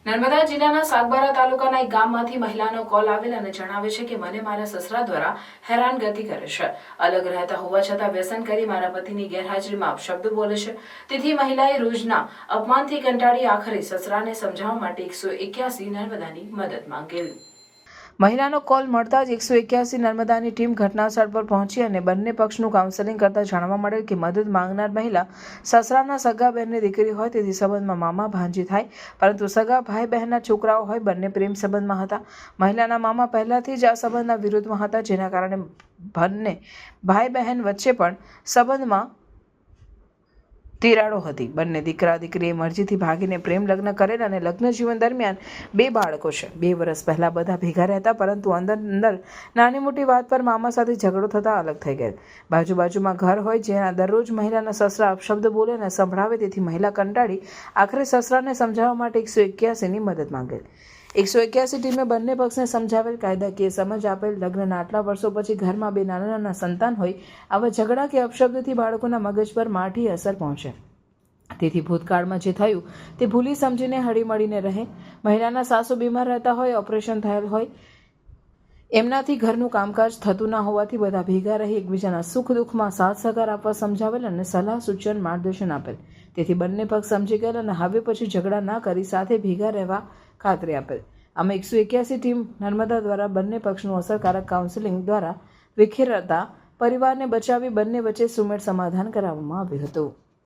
નર્મદા જિલ્લાના સાગબારા તાલુકાના એક ગામમાંથી મહિલાનો કોલ આવેલ અને જણાવે છે કે મને મારા સસરા દ્વારા હેરાનગતિ કરે છે. અલગ રહેતા હોવા છતાં વ્યસન કરી મારા પતિની ગેરહાજરીમાં અપશબ્દ બોલે છે. તેથી મહિલાએ રોજના અપમાનથી કંટાળી આખરે સસરાને સમજાવવા માટે 181 નર્મદાની મદદ માંગેલ. મહિલાનો કોલ મળતા જ 181 નર્મદાની ટીમ ઘટનાસ્થળ પર પહોંચી અને બંને પક્ષનું કાઉન્સેલિંગ કરતા જાણવા મળેલ કે મદદ માંગનાર મહિલા સસરાના સગા બહેનની દીકરી હોય, તેથી સંબંધમાં મામા ભાંજી થાય, પરંતુ સગા ભાઈ બહેનના છોકરાઓ હોય, બંને પ્રેમ સંબંધમાં હતા. મહિલાના મામા પહેલાથી જ આ સંબંધના વિરોધમાં હતા, જેના કારણે બંને ભાઈ બહેન વચ્ચે પણ સંબંધમાં તિરાડો હતી. બંને દીકરા દીકરીએ મરજીથી ભાગીને પ્રેમ લગ્ન કરેલ અને લગ્ન જીવન દરમિયાન 2 બાળકો છે. 2 વર્ષ પહેલા બધા ભેગા રહેતા, પરંતુ અંદર નાની મોટી વાત પર મામા સાથે ઝઘડો થતા અલગ થઈ ગયેલ. બાજુમાં ઘર હોય, જેના દરરોજ મહિલાના સસરા અપશબ્દ બોલે અને સંભળાવે, તેથી મહિલા કંટાળી આખરે સસરાને સમજાવવા માટે 181ની મદદ માંગેલ. 181 ટીમે બંને પક્ષને સમજાવેલ, કાયદાકીય સમજ આપેલ. લગ્નના આટલા વર્ષો પછી ઘરમાં 2 નાના સંતાન હોય, આવા ઝઘડા કે અપશબ્દથી બાળકોના મગજ પર માઠી અસર પહોંચે. તેથી ભૂતકાળમાં જે થયું તે ભૂલી સમજીને હળીમળીને રહે. મહિલાના સાસુ બીમાર રહેતા હોય, ઓપરેશન થયેલ હોય, એમનાથી ઘરનું કામકાજ થતું ના હોવાથી બધા ભેગા રહી એકબીજાના સુખ દુઃખમાં સાથ સહકાર આપવા સમજાવેલ અને સલાહ સૂચન માર્ગદર્શન આપેલ. તેથી બંને પક્ષ સમજી ગયેલ અને હવે પછી ઝઘડા ના કરી સાથે ભેગા રહેવા ખાતરી આપેલ. આમાં 181 ટીમ નર્મદા દ્વારા બંને પક્ષનું અસરકારક કાઉન્સેલિંગ દ્વારા વિખેરાતા પરિવારને બચાવી બંને વચ્ચે સુમેળ સમાધાન કરાવવામાં આવ્યું હતું.